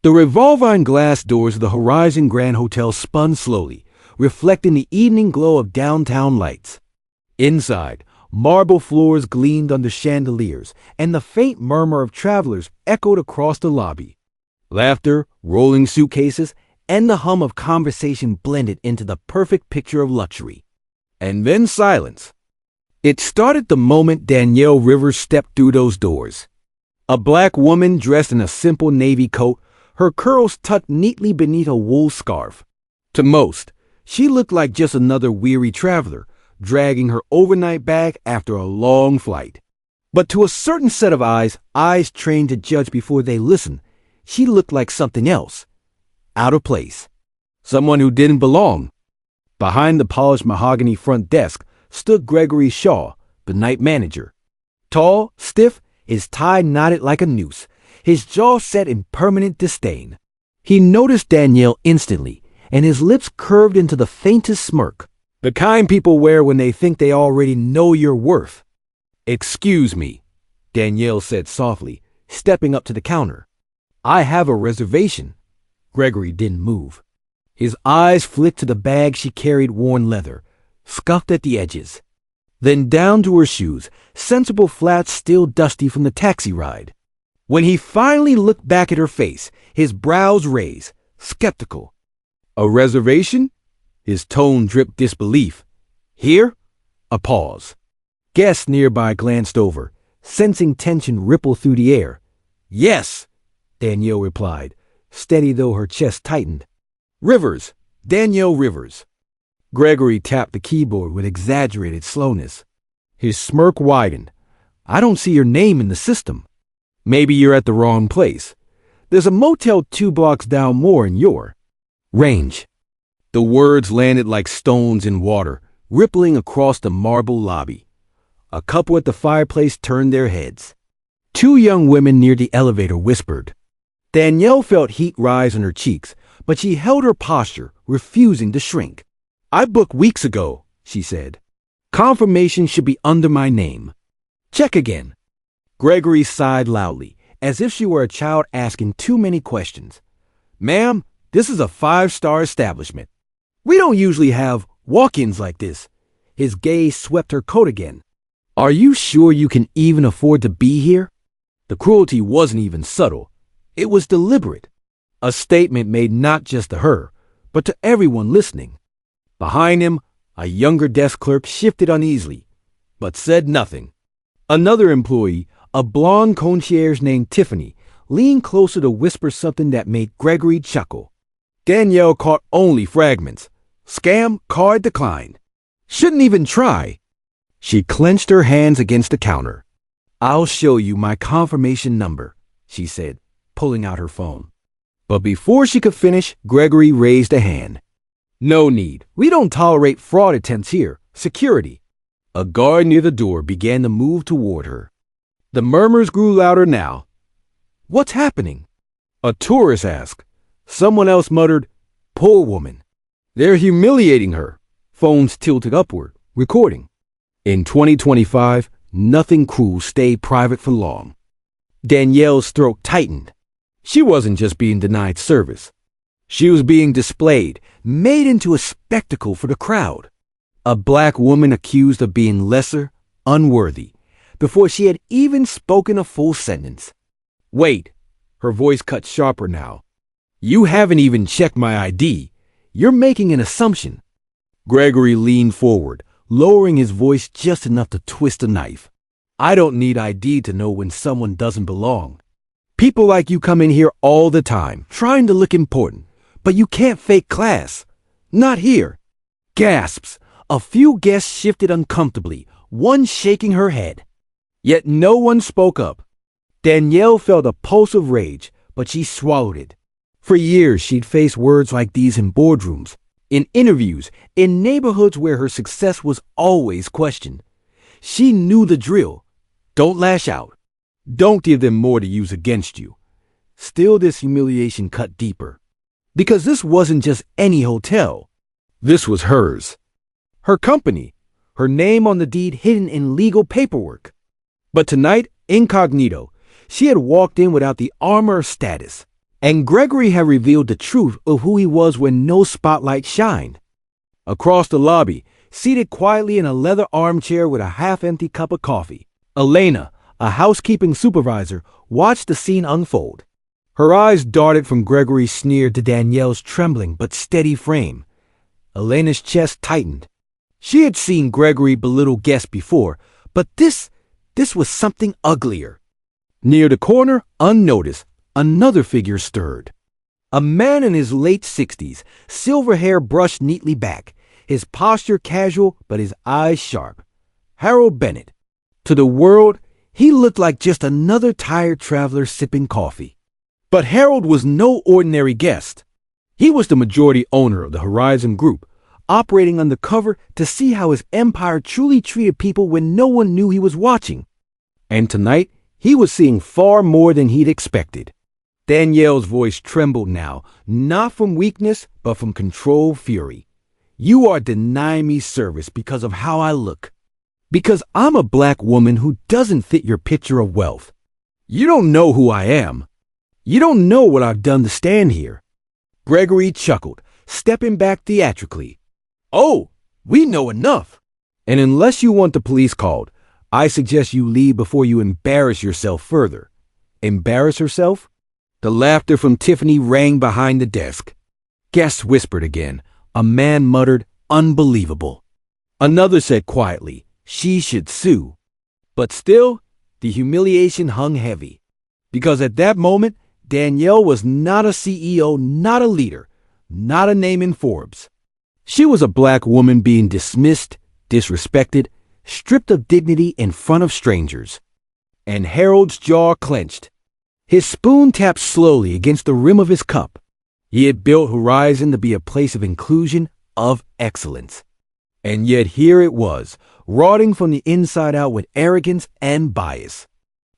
The revolving glass doors of the Horizon Grand Hotel spun slowly, reflecting the evening glow of downtown lights. Inside, marble floors gleamed under chandeliers, and the faint murmur of travelers echoed across the lobby. Laughter, rolling suitcases, and the hum of conversation blended into the perfect picture of luxury. And then silence. It started the moment Danielle Rivers stepped through those doors. A black woman dressed in a simple navy coat, her curls tucked neatly beneath a wool scarf. To most, she looked like just another weary traveler, dragging her overnight bag after a long flight. But to a certain set of eyes trained to judge before they listen, she looked like something else. Out of place. Someone who didn't belong. Behind the polished mahogany front desk stood Gregory Shaw, the night manager. Tall, stiff, his tie knotted like a noose, his jaw set in permanent disdain. He noticed Danielle instantly, and his lips curved into the faintest smirk. The kind people wear when they think they already know your worth. "Excuse me," Danielle said softly, stepping up to the counter. "I have a reservation." Gregory didn't move. His eyes flicked to the bag she carried, worn leather, scuffed at the edges. Then down to her shoes, sensible flats still dusty from the taxi ride. When he finally looked back at her face, his brows raised, skeptical. "A reservation?" His tone dripped disbelief. "Here?" A pause. Guests nearby glanced over, sensing tension ripple through the air. "Yes," Danielle replied, steady though her chest tightened. "Rivers, Danielle Rivers." Gregory tapped the keyboard with exaggerated slowness. His smirk widened. "I don't see your name in the system." "Maybe you're at the wrong place. There's a motel 2 blocks down more in your range." The words landed like stones in water, rippling across the marble lobby. A couple at the fireplace turned their heads. 2 young women near the elevator whispered. Danielle felt heat rise on her cheeks, but she held her posture, refusing to shrink. "I booked weeks ago," she said. "Confirmation should be under my name." "Check again." Gregory sighed loudly, as if she were a child asking too many questions. "Ma'am, this is a 5-star establishment. We don't usually have walk-ins like this." His gaze swept her coat again. "Are you sure you can even afford to be here?" The cruelty wasn't even subtle. It was deliberate. A statement made not just to her, but to everyone listening. Behind him, a younger desk clerk shifted uneasily, but said nothing. Another employee, a blonde concierge named Tiffany, leaned closer to whisper something that made Gregory chuckle. Danielle caught only fragments. "Scam, card declined." "Shouldn't even try." She clenched her hands against the counter. "I'll show you my confirmation number," she said, pulling out her phone. But before she could finish, Gregory raised a hand. "No need. We don't tolerate fraud attempts here. Security." A guard near the door began to move toward her. The murmurs grew louder now. "What's happening?" a tourist asked. Someone else muttered, "Poor woman. They're humiliating her." Phones tilted upward, recording. In 2025, nothing cruel stayed private for long. Danielle's throat tightened. She wasn't just being denied service. She was being displayed, made into a spectacle for the crowd. A black woman accused of being lesser, unworthy, before she had even spoken a full sentence. "Wait," her voice cut sharper now. "You haven't even checked my ID. You're making an assumption." Gregory leaned forward, lowering his voice just enough to twist a knife. "I don't need ID to know when someone doesn't belong. People like you come in here all the time, trying to look important, but you can't fake class. Not here." Gasps. A few guests shifted uncomfortably, one shaking her head. Yet no one spoke up. Danielle felt a pulse of rage, but she swallowed it. For years, she'd faced words like these in boardrooms, in interviews, in neighborhoods where her success was always questioned. She knew the drill. Don't lash out. Don't give them more to use against you. Still, this humiliation cut deeper. Because this wasn't just any hotel. This was hers. Her company. Her name on the deed hidden in legal paperwork. But tonight, incognito, she had walked in without the armor of status. And Gregory had revealed the truth of who he was when no spotlight shined. Across the lobby, seated quietly in a leather armchair with a half-empty cup of coffee, Elena, a housekeeping supervisor, watched the scene unfold. Her eyes darted from Gregory's sneer to Danielle's trembling but steady frame. Elena's chest tightened. She had seen Gregory belittle guests before, but this was something uglier. Near the corner, unnoticed, another figure stirred. A man in his late 60s, silver hair brushed neatly back, his posture casual but his eyes sharp. Harold Bennett. To the world, he looked like just another tired traveler sipping coffee. But Harold was no ordinary guest. He was the majority owner of the Horizon Group, operating undercover to see how his empire truly treated people when no one knew he was watching. And tonight, he was seeing far more than he'd expected. Danielle's voice trembled now, not from weakness, but from controlled fury. You are denying me service because of how I look. Because I'm a black woman who doesn't fit your picture of wealth. You don't know who I am. You don't know what I've done to stand here. Gregory chuckled, stepping back theatrically. Oh, we know enough. And unless you want the police called, I suggest you leave before you embarrass yourself further. Embarrass herself? The laughter from Tiffany rang behind the desk. Guests whispered again. A man muttered, unbelievable. Another said quietly, she should sue. But still, the humiliation hung heavy. Because at that moment, Danielle was not a CEO, not a leader, not a name in Forbes. She was a black woman being dismissed, disrespected, stripped of dignity in front of strangers. And Harold's jaw clenched. His spoon tapped slowly against the rim of his cup. He had built Horizon to be a place of inclusion, of excellence. And yet here it was, rotting from the inside out with arrogance and bias.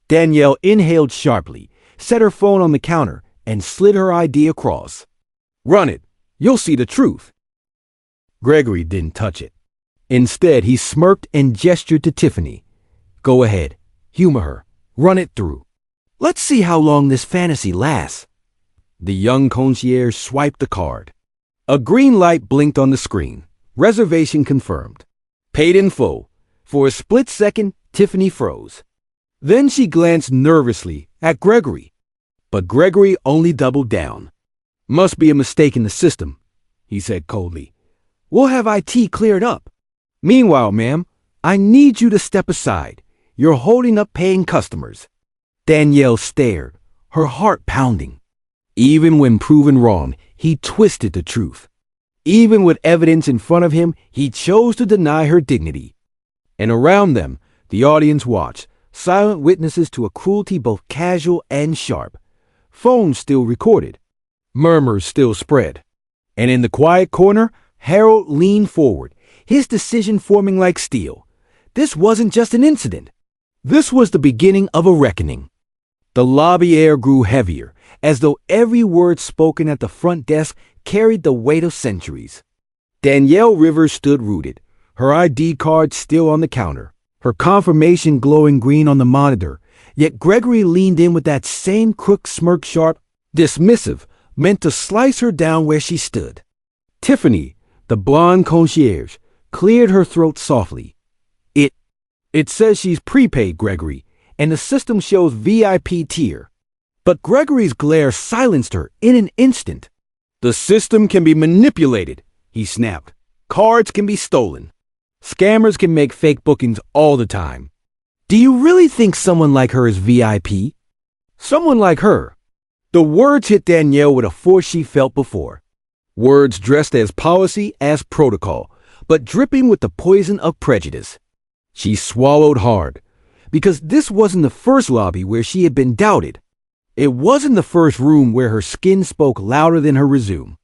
Danielle inhaled sharply, set her phone on the counter, and slid her ID across. Run it. You'll see the truth. Gregory didn't touch it. Instead, he smirked and gestured to Tiffany. Go ahead. Humor her. Run it through. Let's see how long this fantasy lasts. The young concierge swiped the card. A green light blinked on the screen. Reservation confirmed. Paid in full. For a split second, Tiffany froze. Then she glanced nervously at Gregory. But Gregory only doubled down. Must be a mistake in the system, he said coldly. We'll have IT cleared up. Meanwhile, ma'am, I need you to step aside. You're holding up paying customers. Danielle stared, her heart pounding. Even when proven wrong, he twisted the truth. Even with evidence in front of him, he chose to deny her dignity. And around them, the audience watched, silent witnesses to a cruelty both casual and sharp. Phones still recorded. Murmurs still spread. And in the quiet corner, Harold leaned forward, his decision forming like steel. This wasn't just an incident. This was the beginning of a reckoning. The lobby air grew heavier, as though every word spoken at the front desk carried the weight of centuries. Danielle Rivers stood rooted, her ID card still on the counter, her confirmation glowing green on the monitor, yet Gregory leaned in with that same crook smirk, sharp, dismissive, meant to slice her down where she stood. Tiffany, the blonde concierge, cleared her throat softly. It says she's prepaid, Gregory, and the system shows VIP tier. But Gregory's glare silenced her in an instant. The system can be manipulated, he snapped. Cards can be stolen. Scammers can make fake bookings all the time. Do you really think someone like her is VIP? Someone like her. The words hit Danielle with a force she felt before. Words dressed as policy, as protocol, but dripping with the poison of prejudice. She swallowed hard, because this wasn't the first lobby where she had been doubted. It wasn't the first room where her skin spoke louder than her resume.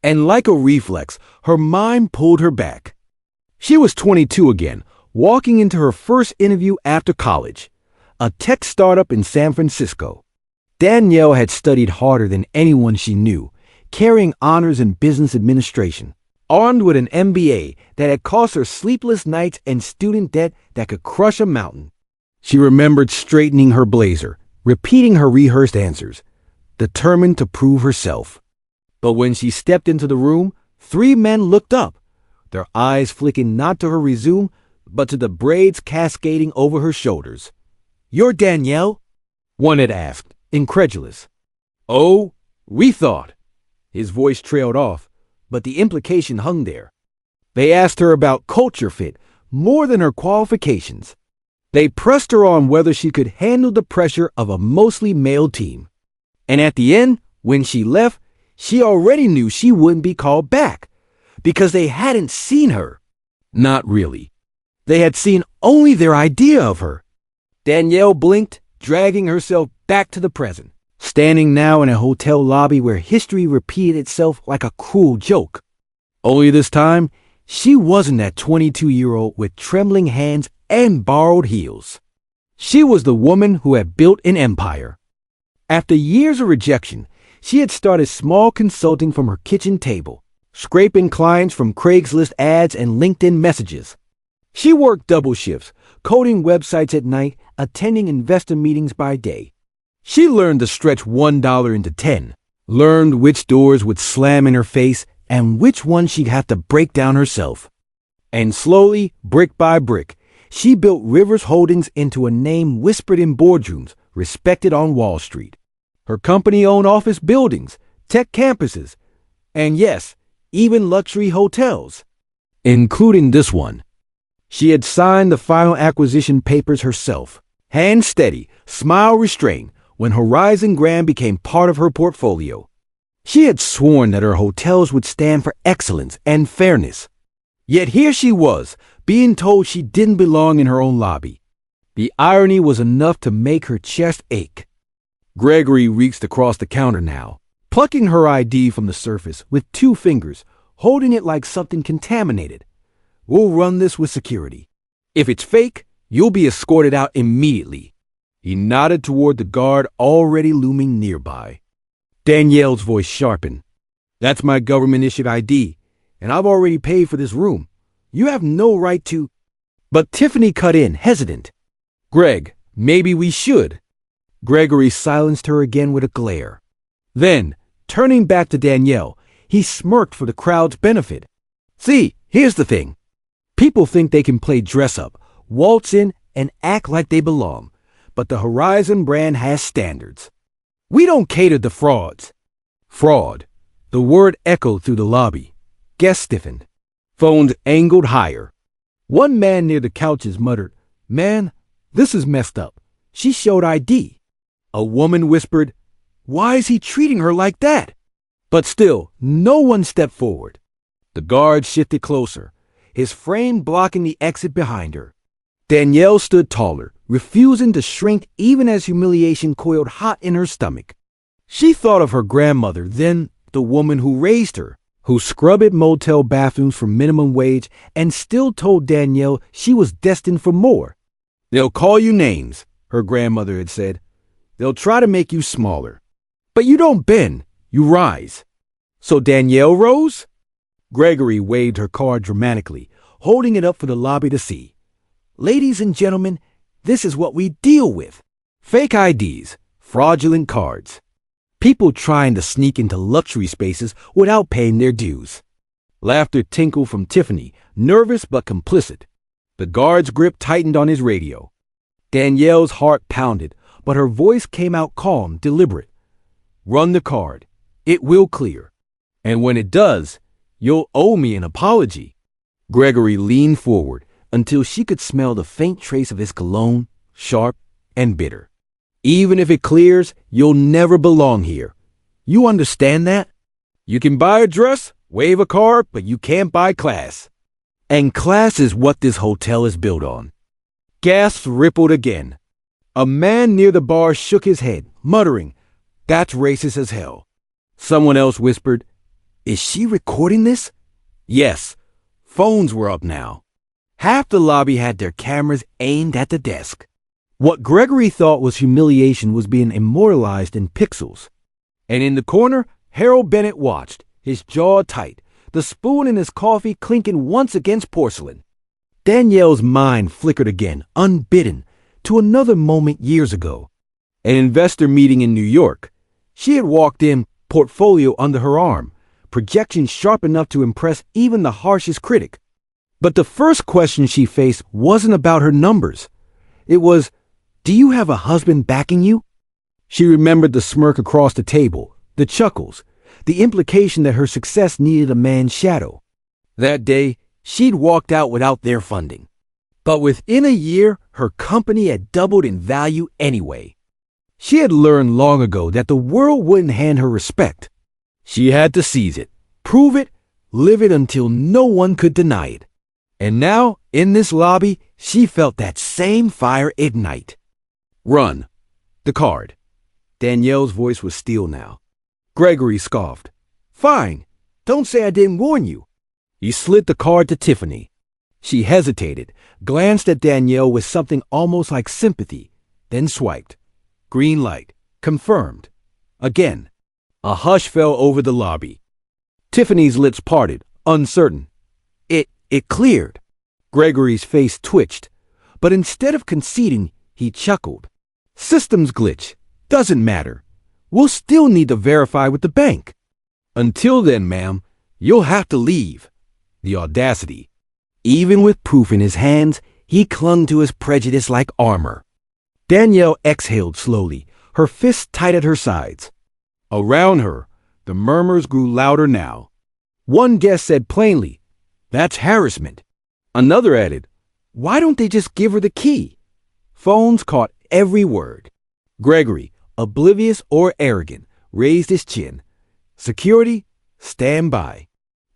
And like a reflex, her mind pulled her back. She was 22 again, walking into her first interview after college, a tech startup in San Francisco. Danielle had studied harder than anyone she knew, carrying honors in business administration, armed with an MBA that had cost her sleepless nights and student debt that could crush a mountain. She remembered straightening her blazer, repeating her rehearsed answers. determined to prove herself. But when she stepped into the room, three men looked up, their eyes flicking not to her resume, but to the braids cascading over her shoulders. "You're Danielle?" one had asked, incredulous. "Oh, we thought." His voice trailed off, but the implication hung there. They asked her about culture fit more than her qualifications. They pressed her on whether she could handle the pressure of a mostly male team. And at the end, when she left, she already knew she wouldn't be called back because they hadn't seen her. Not really. They had seen only their idea of her. Danielle blinked, dragging herself back to the present, standing now in a hotel lobby where history repeated itself like a cruel joke. Only this time, she wasn't that 22-year-old with trembling hands and borrowed heels. She was the woman who had built an empire. After years of rejection, she had started small consulting from her kitchen table, scraping clients from Craigslist ads and LinkedIn messages. She worked double shifts, coding websites at night, attending investor meetings by day. She learned to stretch $1 into 10, learned which doors would slam in her face and which ones she'd have to break down herself. And slowly, brick by brick, she built Rivers Holdings into a name whispered in boardrooms, respected on Wall Street. Her company owned office buildings, tech campuses, and yes, even luxury hotels, including this one. She had signed the final acquisition papers herself, hand steady, smile restrained, when Horizon Grand became part of her portfolio. She had sworn that her hotels would stand for excellence and fairness. Yet here she was, being told she didn't belong in her own lobby. The irony was enough to make her chest ache. Gregory reached across the counter now, plucking her ID from the surface with 2 fingers, holding it like something contaminated. "We'll run this with security. If it's fake, you'll be escorted out immediately." He nodded toward the guard already looming nearby. Danielle's voice sharpened. "That's my government-issued ID, and I've already paid for this room. You have no right to—" But Tiffany cut in, hesitant. "Greg, maybe we should." Gregory silenced her again with a glare. Then, turning back to Danielle, he smirked for the crowd's benefit. "See, here's the thing. People think they can play dress-up, waltz in, and act like they belong, but the Horizon brand has standards. We don't cater to frauds." Fraud. The word echoed through the lobby. Guests stiffened. Phones angled higher. One man near the couches muttered, "Man, this is messed up. She showed ID." A woman whispered, "Why is he treating her like that?" But still, no one stepped forward. The guard shifted closer, his frame blocking the exit behind her. Danielle stood taller, refusing to shrink even as humiliation coiled hot in her stomach. She thought of her grandmother, then the woman who raised her, who scrubbed motel bathrooms for minimum wage and still told Danielle she was destined for more. "They'll call you names," her grandmother had said. "They'll try to make you smaller. But you don't bend, you rise." So Danielle rose? Gregory waved her card dramatically, holding it up for the lobby to see. "Ladies and gentlemen, this is what we deal with. Fake IDs, fraudulent cards. People trying to sneak into luxury spaces without paying their dues." Laughter tinkled from Tiffany, nervous but complicit. The guard's grip tightened on his radio. Danielle's heart pounded, but her voice came out calm, deliberate. "Run the card. It will clear. And when it does, you'll owe me an apology." Gregory leaned forward until she could smell the faint trace of his cologne, sharp and bitter. "Even if it clears, you'll never belong here. You understand that? You can buy a dress, wave a card, but you can't buy class. And class is what this hotel is built on." Gasps rippled again. A man near the bar shook his head, muttering, "That's racist as hell." Someone else whispered, "Is she recording this?" Yes, phones were up now. Half the lobby had their cameras aimed at the desk. What Gregory thought was humiliation was being immortalized in pixels. And in the corner, Harold Bennett watched, his jaw tight, the spoon in his coffee clinking once against porcelain. Danielle's mind flickered again, unbidden, to another moment years ago. An investor meeting in New York. She had walked in, portfolio under her arm, projection sharp enough to impress even the harshest critic. But the first question she faced wasn't about her numbers. It was, "Do you have a husband backing you?" She remembered the smirk across the table, the chuckles, the implication that her success needed a man's shadow. That day, she'd walked out without their funding. But within a year, her company had doubled in value anyway. She had learned long ago that the world wouldn't hand her respect. She had to seize it, prove it, live it until no one could deny it. And now, in this lobby, she felt that same fire ignite. "Run." The card. Danielle's voice was steel now. Gregory scoffed. "Fine. Don't say I didn't warn you." He slid the card to Tiffany. She hesitated, glanced at Danielle with something almost like sympathy, then swiped. Green light. Confirmed. Again. A hush fell over the lobby. Tiffany's lips parted, uncertain. It cleared. Gregory's face twitched, but instead of conceding, he chuckled. "Systems glitch. Doesn't matter. We'll still need to verify with the bank. Until then, ma'am, you'll have to leave." The audacity. Even with proof in his hands, he clung to his prejudice like armor. Danielle exhaled slowly, her fists tight at her sides. Around her, the murmurs grew louder now. One guest said plainly, "That's harassment." Another added, "Why don't they just give her the key?" Phones caught every word. Gregory, oblivious or arrogant, raised his chin. "Security, stand by.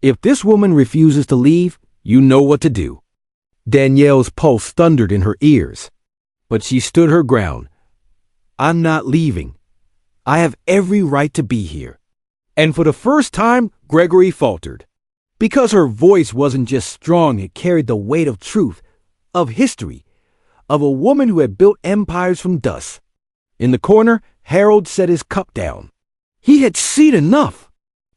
If this woman refuses to leave, you know what to do." Danielle's pulse thundered in her ears. But she stood her ground. "I'm not leaving. I have every right to be here." And for the first time, Gregory faltered. Because her voice wasn't just strong, it carried the weight of truth, of history, of a woman who had built empires from dust. In the corner, Harold set his cup down. He had seen enough.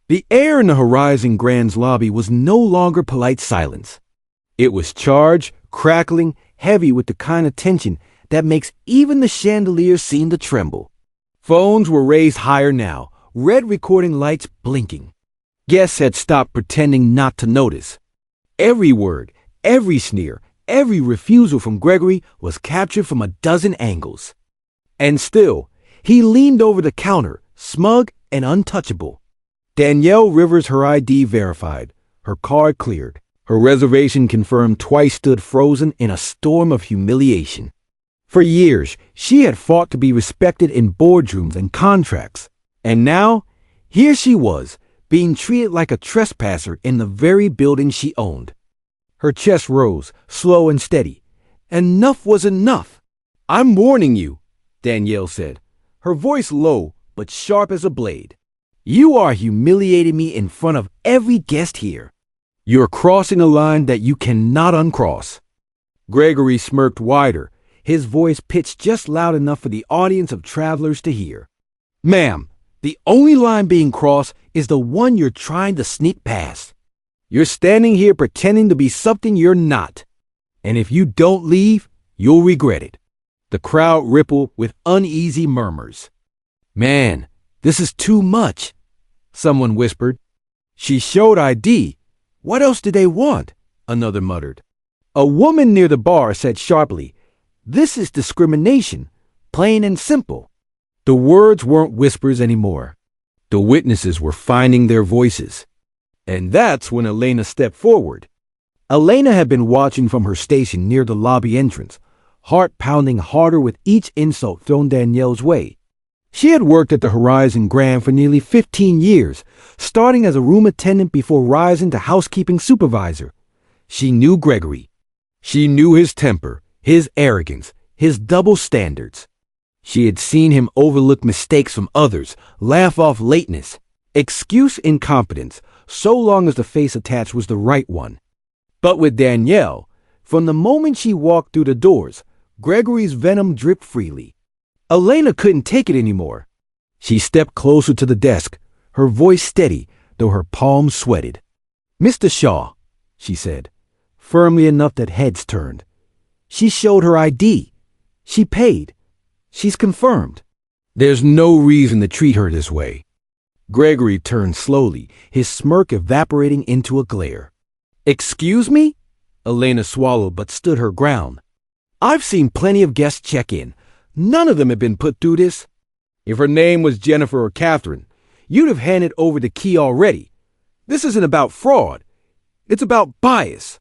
The air in the Horizon Grand's lobby was no longer polite silence. It was charged, crackling, heavy with the kind of tension that makes even the chandeliers seem to tremble. Phones were raised higher now, red recording lights blinking. Guests had stopped pretending not to notice. Every word, every sneer, every refusal from Gregory was captured from a dozen angles. And still, he leaned over the counter, smug and untouchable. Danielle Rivers, her ID verified, her card cleared, her reservation confirmed, twice stood frozen in a storm of humiliation. For years, she had fought to be respected in boardrooms and contracts. And now, here she was, being treated like a trespasser in the very building she owned. Her chest rose, slow and steady. Enough was enough. "I'm warning you," Danielle said, her voice low but sharp as a blade. "You are humiliating me in front of every guest here. You're crossing a line that you cannot uncross." Gregory smirked wider, his voice pitched just loud enough for the audience of travelers to hear. "Ma'am, the only line being crossed is the one you're trying to sneak past. You're standing here pretending to be something you're not. And if you don't leave, you'll regret it." The crowd rippled with uneasy murmurs. "Man, this is too much," someone whispered. "She showed ID. What else did they want?" another muttered. A woman near the bar said sharply, "This is discrimination, plain and simple." The words weren't whispers anymore. The witnesses were finding their voices. And that's when Elena stepped forward. Elena had been watching from her station near the lobby entrance, heart pounding harder with each insult thrown Danielle's way. She had worked at the Horizon Grand for nearly 15 years, starting as a room attendant before rising to housekeeping supervisor. She knew Gregory. She knew his temper, his arrogance, his double standards. She had seen him overlook mistakes from others, laugh off lateness, excuse incompetence, so long as the face attached was the right one. But with Danielle, from the moment she walked through the doors, Gregory's venom dripped freely. Elena couldn't take it anymore. She stepped closer to the desk, her voice steady, though her palms sweated. "Mr. Shaw," she said, firmly enough that heads turned. "She showed her ID. She paid. She's confirmed." There's no reason to treat her this way. Gregory turned slowly, his smirk evaporating into a glare. Excuse me? Elena swallowed but stood her ground. I've seen plenty of guests check in. None of them have been put through this. If her name was Jennifer or Catherine, you'd have handed over the key already. This isn't about fraud. It's about bias.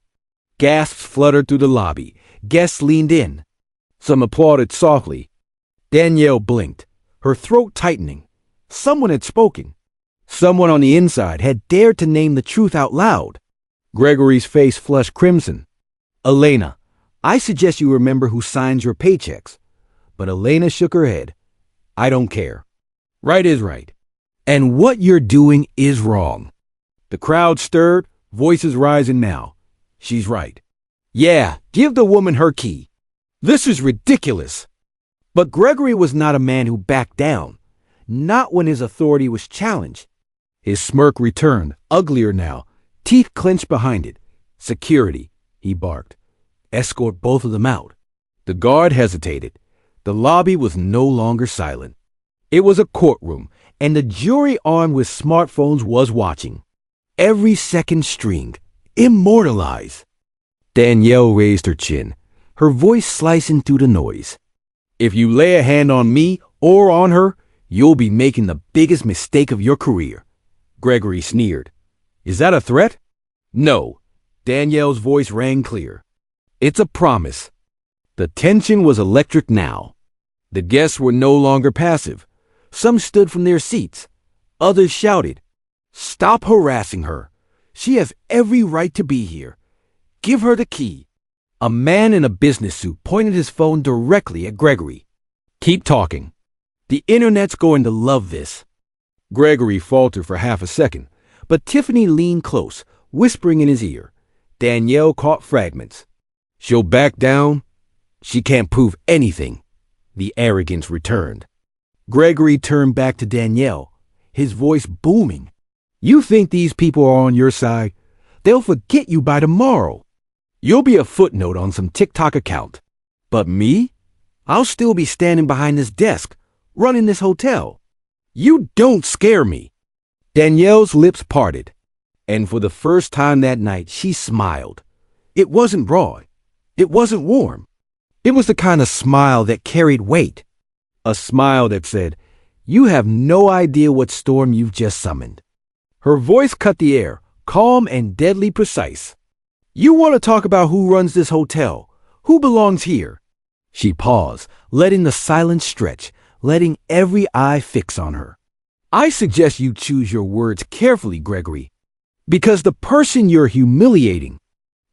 Gasps fluttered through the lobby. Guests leaned in. Some applauded softly. Danielle blinked, her throat tightening. Someone had spoken. Someone on the inside had dared to name the truth out loud. Gregory's face flushed crimson. Elena, I suggest you remember who signs your paychecks. But Elena shook her head. I don't care. Right is right. And what you're doing is wrong. The crowd stirred, voices rising now. She's right. Yeah, give the woman her key. This is ridiculous. But Gregory was not a man who backed down. Not when his authority was challenged. His smirk returned, uglier now, teeth clenched behind it. Security, he barked. Escort both of them out. The guard hesitated. The lobby was no longer silent. It was a courtroom, and the jury armed with smartphones was watching. Every second stringed, immortalized. Danielle raised her chin, her voice slicing through the noise. If you lay a hand on me or on her, you'll be making the biggest mistake of your career. Gregory sneered. Is that a threat? No. Danielle's voice rang clear. It's a promise. The tension was electric now. The guests were no longer passive. Some stood from their seats. Others shouted, Stop harassing her. She has every right to be here. Give her the key. A man in a business suit pointed his phone directly at Gregory. Keep talking. The internet's going to love this. Gregory faltered for half a second, but Tiffany leaned close, whispering in his ear. Danielle caught fragments. She'll back down. She can't prove anything. The arrogance returned. Gregory turned back to Danielle, his voice booming. You think these people are on your side? They'll forget you by tomorrow. You'll be a footnote on some TikTok account. But me? I'll still be standing behind this desk, running this hotel. You don't scare me. Danielle's lips parted, and for the first time that night, she smiled. It wasn't broad. It wasn't warm. It was the kind of smile that carried weight. A smile that said, You have no idea what storm you've just summoned. Her voice cut the air, calm and deadly precise. You want to talk about who runs this hotel? Who belongs here? She paused, letting the silence stretch, letting every eye fix on her. I suggest you choose your words carefully, Gregory, because the person you're humiliating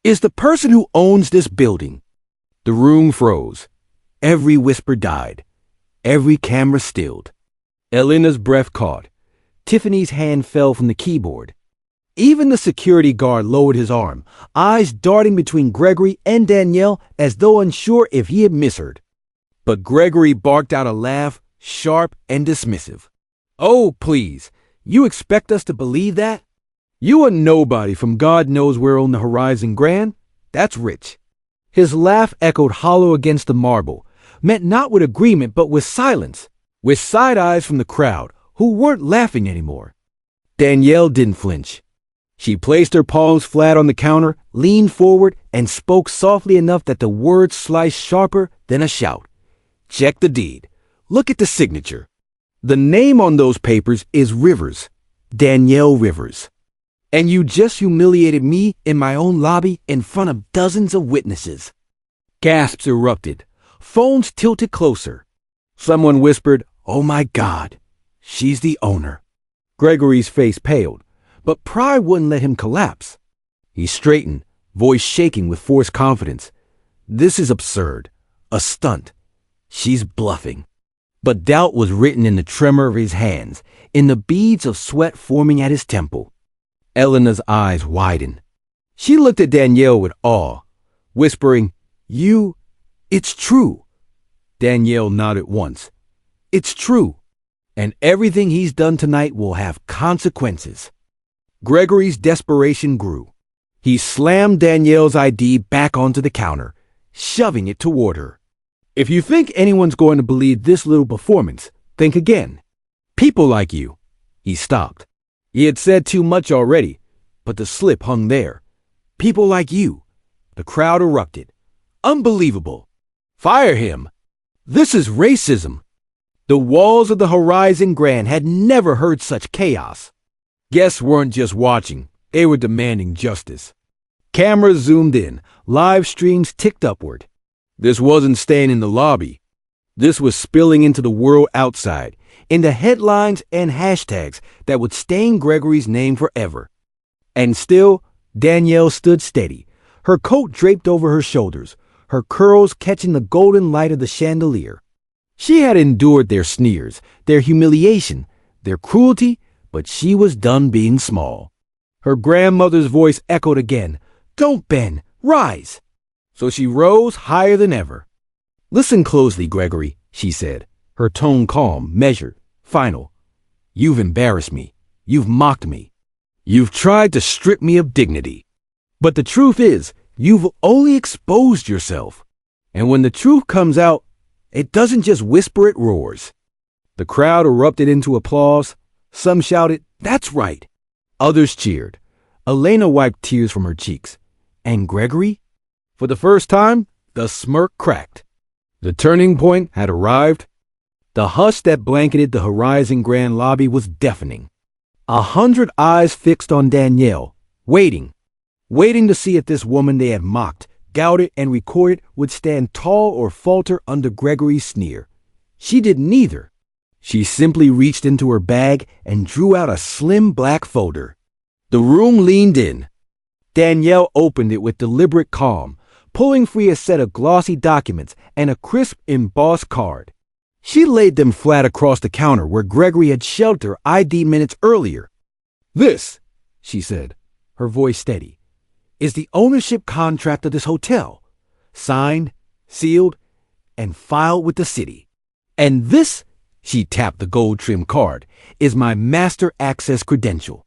is the person who owns this building. The room froze. Every whisper died. Every camera stilled. Elena's breath caught. Tiffany's hand fell from the keyboard. Even the security guard lowered his arm, eyes darting between Gregory and Danielle as though unsure if he had misheard. But Gregory barked out a laugh, sharp and dismissive. Oh, please, you expect us to believe that? You a nobody from God knows where on the horizon grand? That's rich. His laugh echoed hollow against the marble, met not with agreement but with silence, with side eyes from the crowd, who weren't laughing anymore. Danielle didn't flinch. She placed her palms flat on the counter, leaned forward, and spoke softly enough that the words sliced sharper than a shout. Check the deed. Look at the signature. The name on those papers is Rivers, Danielle Rivers. And you just humiliated me in my own lobby in front of dozens of witnesses. Gasps erupted. Phones tilted closer. Someone whispered, Oh my God, she's the owner. Gregory's face paled, but pride wouldn't let him collapse. He straightened, voice shaking with forced confidence. This is absurd. A stunt. She's bluffing. But doubt was written in the tremor of his hands, in the beads of sweat forming at his temple. Elena's eyes widened. She looked at Danielle with awe, whispering, It's true. Danielle nodded once. It's true. And everything he's done tonight will have consequences. Gregory's desperation grew. He slammed Danielle's ID back onto the counter, shoving it toward her. If you think anyone's going to believe this little performance, Think again. People like you. He stopped. He had said too much already, but the slip hung there. People like you. The crowd erupted. Unbelievable. Fire him. This is racism. The walls of the Horizon Grand had never heard such chaos. Guests weren't just watching, they were demanding justice. Cameras zoomed in, live streams ticked upward. This wasn't staying in the lobby. This was spilling into the world outside, into headlines and hashtags that would stain Gregory's name forever. And still, Danielle stood steady, her coat draped over her shoulders, her curls catching the golden light of the chandelier. She had endured their sneers, their humiliation, their cruelty, but she was done being small. Her grandmother's voice echoed again, "Don't bend, rise." So she rose higher than ever. "Listen closely, Gregory," she said, her tone calm, measured, final. "You've embarrassed me. You've mocked me. You've tried to strip me of dignity. But the truth is, you've only exposed yourself. And when the truth comes out, it doesn't just whisper, it roars." The crowd erupted into applause. Some shouted, "That's right." Others cheered. Elena wiped tears from her cheeks. And Gregory? For the first time, the smirk cracked. The turning point had arrived. The hush that blanketed the Horizon Grand lobby was deafening. 100 eyes fixed on Danielle, waiting to see if this woman they had mocked, doubted, and recorded would stand tall or falter under Gregory's sneer. She did neither. She simply reached into her bag and drew out a slim black folder. The room leaned in. Danielle opened it with deliberate calm, pulling free a set of glossy documents and a crisp embossed card. She laid them flat across the counter where Gregory had shelved her ID minutes earlier. "This," she said, her voice steady, "is the ownership contract of this hotel, signed, sealed, and filed with the city. And this," she tapped the gold-trimmed card, "is my master access credential.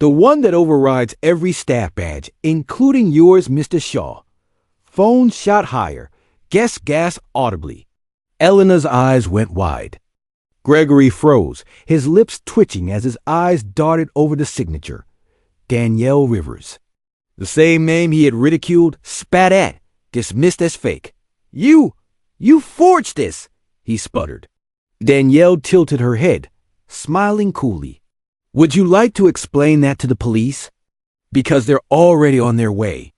The one that overrides every staff badge, including yours, Mr. Shaw." Phone shot higher. Guests gasped audibly. Elena's eyes went wide. Gregory froze, his lips twitching as his eyes darted over the signature. Danielle Rivers. The same name he had ridiculed, spat at, dismissed as fake. You forged this," he sputtered. Danielle tilted her head, smiling coolly. "Would you like to explain that to the police? Because they're already on their way."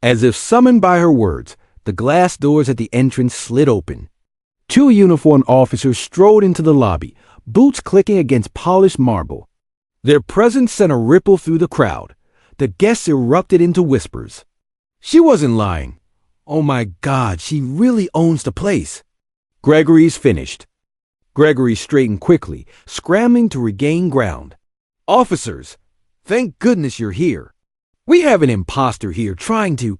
As if summoned by her words, the glass doors at the entrance slid open. 2 uniformed officers strode into the lobby, boots clicking against polished marble. Their presence sent a ripple through the crowd. The guests erupted into whispers. She wasn't lying. Oh my God, she really owns the place. Gregory's finished. Gregory straightened quickly, scrambling to regain ground. "Officers, thank goodness you're here. We have an imposter here trying to—"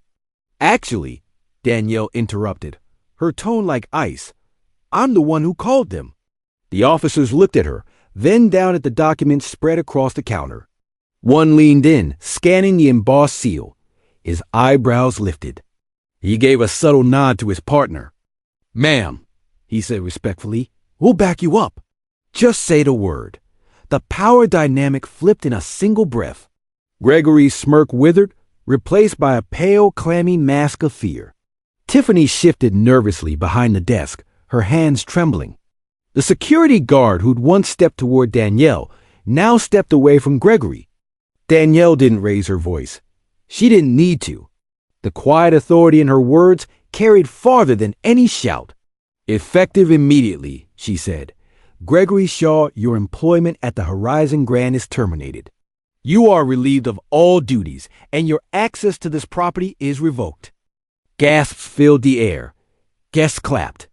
"Actually," Danielle interrupted, her tone like ice, "I'm the one who called them." The officers looked at her, then down at the documents spread across the counter. One leaned in, scanning the embossed seal. His eyebrows lifted. He gave a subtle nod to his partner. "Ma'am," he said respectfully, "we'll back you up. Just say the word." The power dynamic flipped in a single breath. Gregory's smirk withered, replaced by a pale, clammy mask of fear. Tiffany shifted nervously behind the desk, her hands trembling. The security guard who'd once stepped toward Danielle now stepped away from Gregory. Danielle didn't raise her voice. She didn't need to. The quiet authority in her words carried farther than any shout. "Effective immediately," she said. "Gregory Shaw, your employment at the Horizon Grand is terminated. You are relieved of all duties, and your access to this property is revoked." Gasps filled the air. Guests clapped.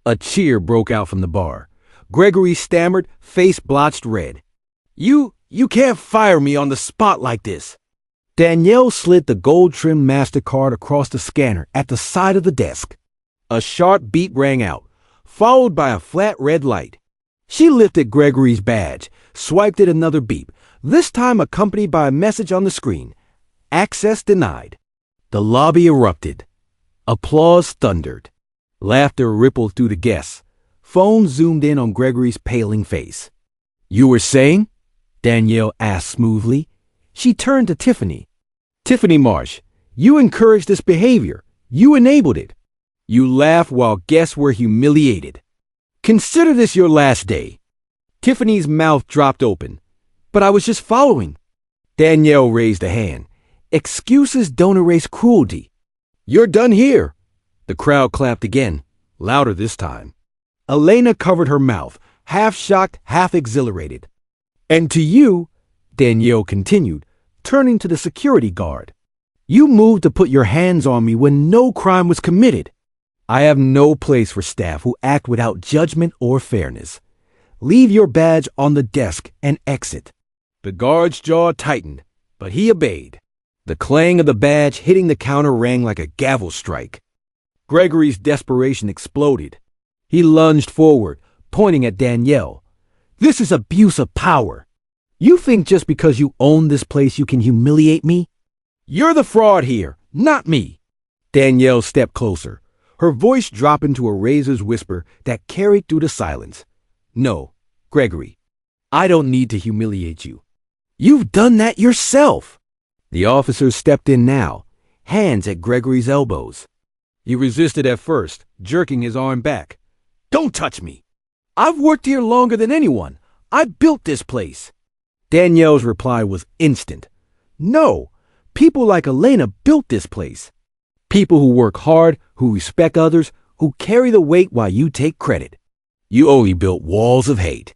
A cheer broke out from the bar. Gregory stammered, face blotched red. You can't fire me on the spot like this." Danielle slid the gold-trimmed MasterCard across the scanner at the side of the desk. A sharp beep rang out, followed by a flat red light. She lifted Gregory's badge, swiped it another beep, this time accompanied by a message on the screen. "Access denied." The lobby erupted. Applause thundered. Laughter rippled through the guests. Phone zoomed in on Gregory's paling face. "You were saying?" Danielle asked smoothly. She turned to Tiffany. "Tiffany Marsh, you encouraged this behavior. You enabled it. You laughed while guests were humiliated. Consider this your last day." Tiffany's mouth dropped open. "But I was just following." Danielle raised a hand. "Excuses don't erase cruelty." "You're done here." The crowd clapped again, louder this time. Elena covered her mouth, half shocked, half exhilarated. "And to you," Danielle continued, turning to the security guard, "you moved to put your hands on me when no crime was committed. I have no place for staff who act without judgment or fairness. Leave your badge on the desk and exit." The guard's jaw tightened, but he obeyed. The clang of the badge hitting the counter rang like a gavel strike. Gregory's desperation exploded. He lunged forward, pointing at Danielle. "This is abuse of power. You think just because you own this place you can humiliate me? You're the fraud here, not me." Danielle stepped closer, her voice dropping to a razor's whisper that carried through the silence. "No, Gregory, I don't need to humiliate you. You've done that yourself." The officers stepped in now, hands at Gregory's elbows. He resisted at first, jerking his arm back. "Don't touch me. I've worked here longer than anyone. I built this place." Danielle's reply was instant. "No, people like Elena built this place. People who work hard, who respect others, who carry the weight while you take credit. You only built walls of hate."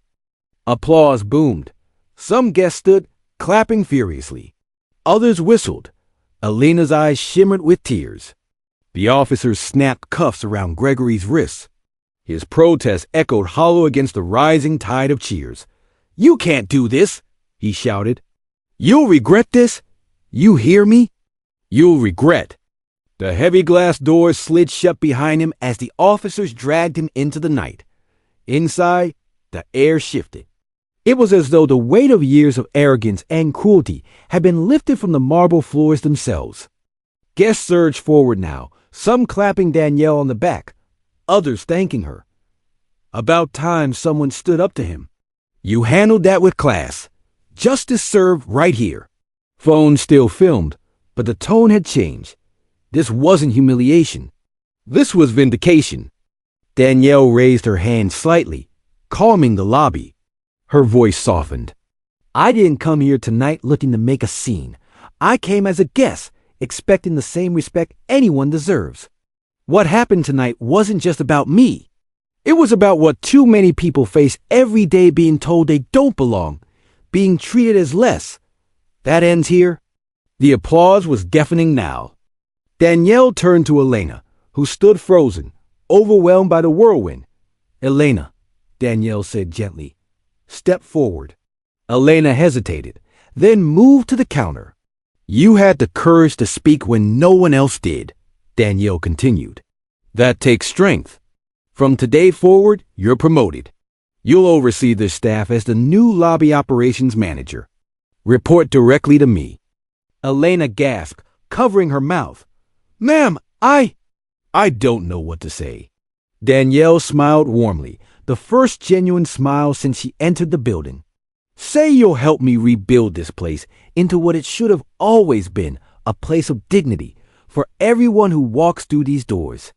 Applause boomed. Some guests stood, clapping furiously. Others whistled. Elena's eyes shimmered with tears. The officers snapped cuffs around Gregory's wrists. His protest echoed hollow against the rising tide of cheers. "You can't do this," he shouted. "You'll regret this. You hear me? You'll regret." The heavy glass doors slid shut behind him as the officers dragged him into the night. Inside, the air shifted. It was as though the weight of years of arrogance and cruelty had been lifted from the marble floors themselves. Guests surged forward now, some clapping Danielle on the back, others thanking her. About time someone stood up to him. "You handled that with class. Justice served right here." Phone still filmed, but the tone had changed. This wasn't humiliation. This was vindication. Danielle raised her hand slightly, calming the lobby. Her voice softened. "I didn't come here tonight looking to make a scene. I came as a guest, expecting the same respect anyone deserves. What happened tonight wasn't just about me. It was about what too many people face every day, being told they don't belong, being treated as less. That ends here." The applause was deafening now. Danielle turned to Elena, who stood frozen, overwhelmed by the whirlwind. "Elena," Danielle said gently, "step forward." Elena hesitated, then moved to the counter. "You had the courage to speak when no one else did," Danielle continued. "That takes strength. From today forward, you're promoted. You'll oversee this staff as the new lobby operations manager. Report directly to me." Elena gasped, covering her mouth. "Ma'am, I don't know what to say." Danielle smiled warmly, the first genuine smile since she entered the building. "Say you'll help me rebuild this place into what it should have always been, a place of dignity for everyone who walks through these doors."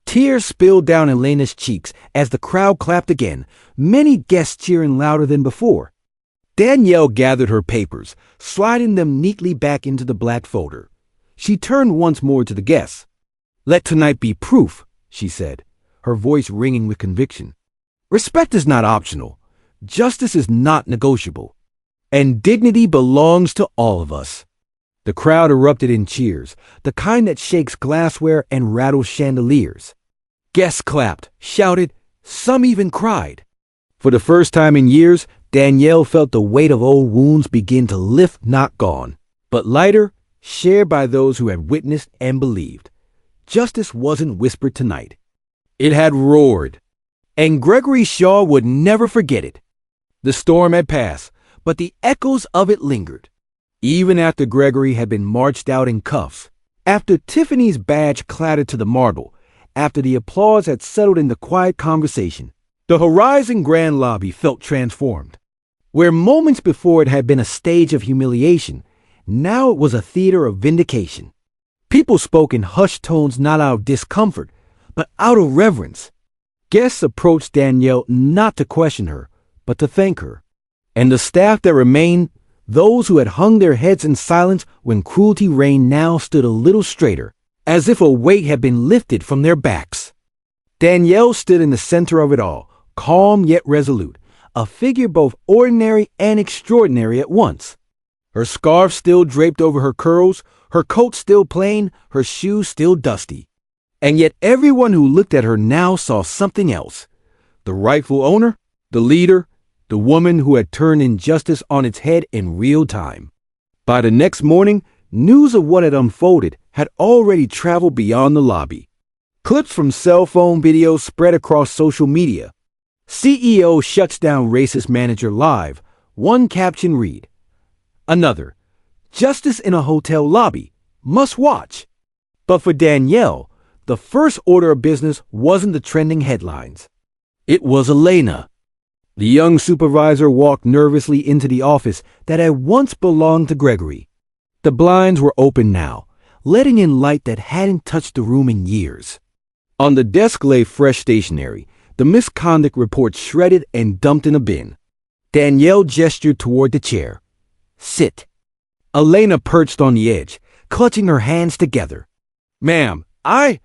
Tears spilled down Elena's cheeks as the crowd clapped again, many guests cheering louder than before. Danielle gathered her papers, sliding them neatly back into the black folder. She turned once more to the guests. "Let tonight be proof," she said, her voice ringing with conviction. "Respect is not optional. Justice is not negotiable. And dignity belongs to all of us." The crowd erupted in cheers, the kind that shakes glassware and rattles chandeliers. Guests clapped, shouted, some even cried. For the first time in years, Danielle felt the weight of old wounds begin to lift, not gone, but lighter, shared by those who had witnessed and believed. Justice wasn't whispered tonight. It had roared. And Gregory Shaw would never forget it. The storm had passed, but the echoes of it lingered. Even after Gregory had been marched out in cuffs, after Tiffany's badge clattered to the marble, after the applause had settled in the quiet conversation, The Horizon Grand lobby felt transformed. Where moments before it had been a stage of humiliation, now it was a theater of vindication. People spoke in hushed tones not out of discomfort, but out of reverence. Guests approached Danielle not to question her, but to thank her. And the staff that remained, those who had hung their heads in silence when cruelty reigned, now stood a little straighter, as if a weight had been lifted from their backs. Danielle stood in the center of it all, calm yet resolute, a figure both ordinary and extraordinary at once. Her scarf still draped over her curls, her coat still plain, her shoes still dusty. And yet everyone who looked at her now saw something else. The rightful owner, the leader, the woman who had turned injustice on its head in real time. By the next morning, news of what had unfolded had already traveled beyond the lobby. Clips from cell phone videos spread across social media. CEO shuts down racist manager live. One caption read, "Another, justice in a hotel lobby, must watch." But for Danielle, the first order of business wasn't the trending headlines. It was Elena. The young supervisor walked nervously into the office that had once belonged to Gregory. The blinds were open now, letting in light that hadn't touched the room in years. On the desk lay fresh stationery, the misconduct report shredded and dumped in a bin. Danielle gestured toward the chair. "Sit." Elena perched on the edge, clutching her hands together. "Ma'am, I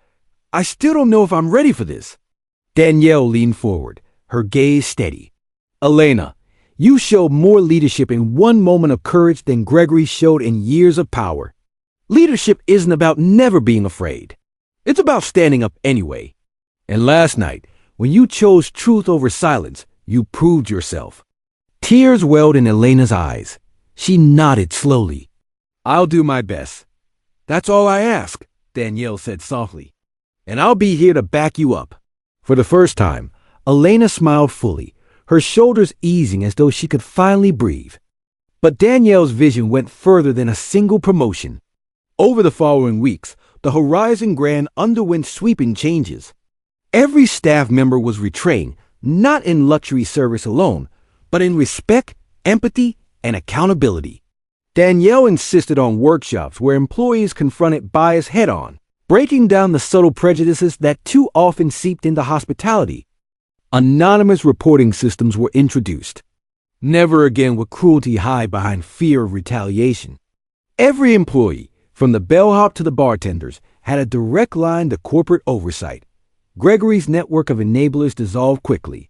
still don't know if I'm ready for this." Danielle leaned forward, her gaze steady. "Elena, you showed more leadership in one moment of courage than Gregory showed in years of power. Leadership isn't about never being afraid. It's about standing up anyway. And last night, when you chose truth over silence, you proved yourself." Tears welled in Elena's eyes. She nodded slowly. "I'll do my best. That's all I ask," Danielle said softly. "And I'll be here to back you up." For the first time, Elena smiled fully, her shoulders easing as though she could finally breathe. But Danielle's vision went further than a single promotion. Over the following weeks, the Horizon Grand underwent sweeping changes. Every staff member was retrained, not in luxury service alone, but in respect, empathy, and accountability. Danielle insisted on workshops where employees confronted bias head-on, breaking down the subtle prejudices that too often seeped into hospitality. Anonymous reporting systems were introduced. Never again would cruelty hide behind fear of retaliation. Every employee, from the bellhop to the bartenders, had a direct line to corporate oversight. Gregory's network of enablers dissolved quickly.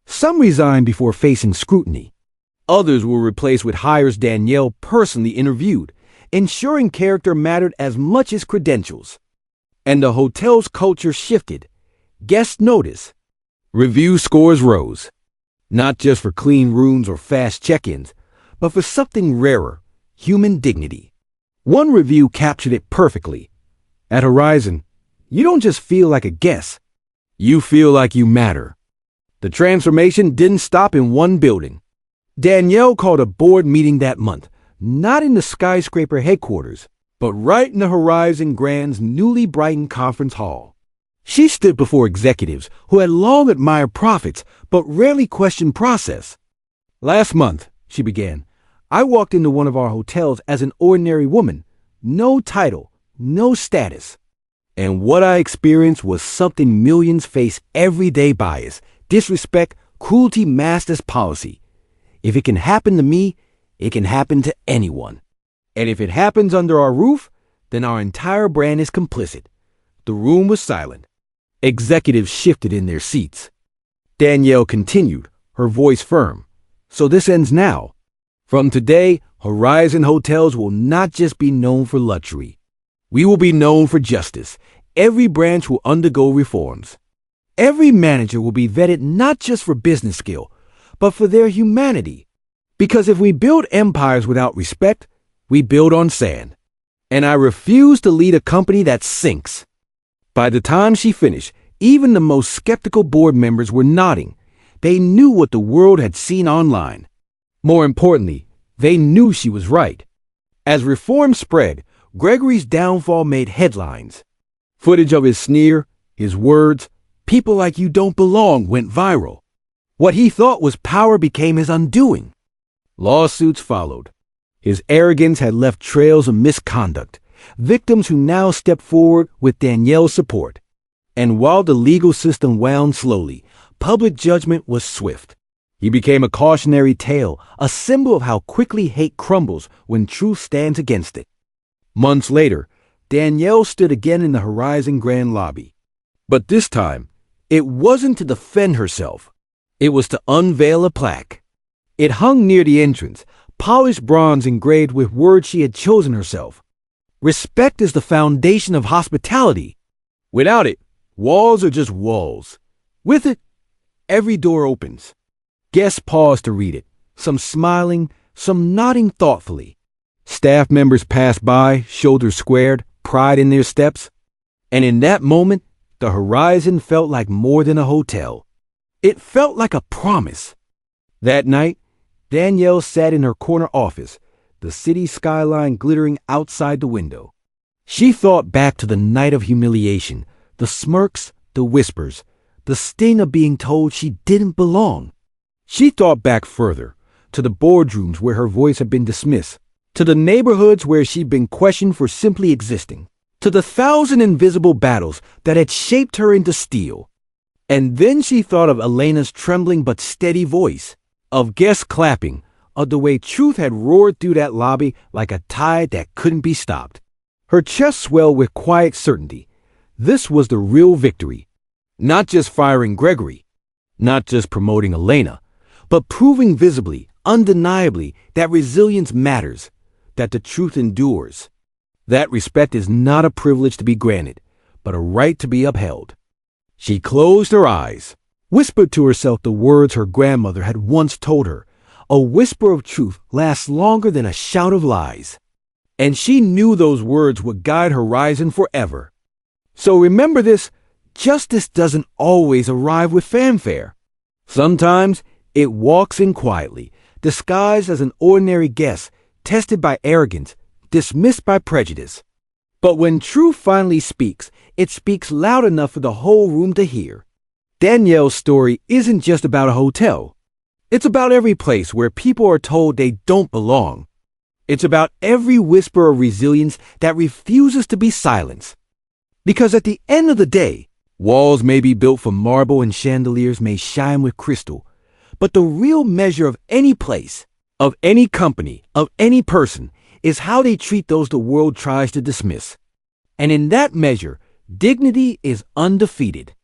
Some resigned before facing scrutiny. Others were replaced with hires Danielle personally interviewed, ensuring character mattered as much as credentials. And the hotel's culture shifted. Guests noticed. Review scores rose, not just for clean rooms or fast check-ins, but for something rarer, human dignity. One review captured it perfectly. "At Horizon, you don't just feel like a guest, you feel like you matter." The transformation didn't stop in one building. Danielle called a board meeting that month, not in the skyscraper headquarters, but right in the Horizon Grand's newly brightened conference hall. She stood before executives who had long admired profits but rarely questioned process. "Last month," she began, "I walked into one of our hotels as an ordinary woman, no title, no status. And what I experienced was something millions face every day: bias, disrespect, cruelty masked as policy. If it can happen to me, it can happen to anyone. And if it happens under our roof, then our entire brand is complicit." The room was silent. Executives shifted in their seats. Danielle continued, her voice firm. "So this ends now. From today, Horizon Hotels will not just be known for luxury. We will be known for justice. Every branch will undergo reforms. Every manager will be vetted not just for business skill, but for their humanity. Because if we build empires without respect, we build on sand. And I refuse to lead a company that sinks." By the time she finished, even the most skeptical board members were nodding. They knew what the world had seen online. More importantly, they knew she was right. As reform spread, Gregory's downfall made headlines. Footage of his sneer, his words, "People like you don't belong," went viral. What he thought was power became his undoing. Lawsuits followed. His arrogance had left trails of misconduct, victims who now stepped forward with Danielle's support. And while the legal system wound slowly, public judgment was swift. He became a cautionary tale, a symbol of how quickly hate crumbles when truth stands against it. Months later, Danielle stood again in the Horizon Grand lobby. But this time, it wasn't to defend herself. It was to unveil a plaque. It hung near the entrance, polished bronze engraved with words she had chosen herself. Respect is the foundation of hospitality. Without it, walls are just walls. With it, every door opens. Guests paused to read it, some smiling, some nodding thoughtfully. Staff members passed by, shoulders squared, pride in their steps. And in that moment, the Horizon felt like more than a hotel. It felt like a promise. That night, Danielle sat in her corner office, the city skyline glittering outside the window. She thought back to the night of humiliation, the smirks, the whispers, the sting of being told she didn't belong. She thought back further, to the boardrooms where her voice had been dismissed, to the neighborhoods where she'd been questioned for simply existing, to the 1,000 invisible battles that had shaped her into steel. And then she thought of Elena's trembling but steady voice, of guests clapping, of the way truth had roared through that lobby like a tide that couldn't be stopped. Her chest swelled with quiet certainty. This was the real victory. Not just firing Gregory, not just promoting Elena, but proving visibly, undeniably, that resilience matters, that the truth endures. That respect is not a privilege to be granted, but a right to be upheld. She closed her eyes, whispered to herself the words her grandmother had once told her. A whisper of truth lasts longer than a shout of lies. And she knew those words would guide Horizon forever. So remember this, justice doesn't always arrive with fanfare. Sometimes it walks in quietly, disguised as an ordinary guest, tested by arrogance, dismissed by prejudice. But when truth finally speaks, it speaks loud enough for the whole room to hear. Danielle's story isn't just about a hotel. It's about every place where people are told they don't belong. It's about every whisper of resilience that refuses to be silenced. Because at the end of the day, walls may be built from marble and chandeliers may shine with crystal, but the real measure of any place, of any company, of any person, is how they treat those the world tries to dismiss. And in that measure, dignity is undefeated.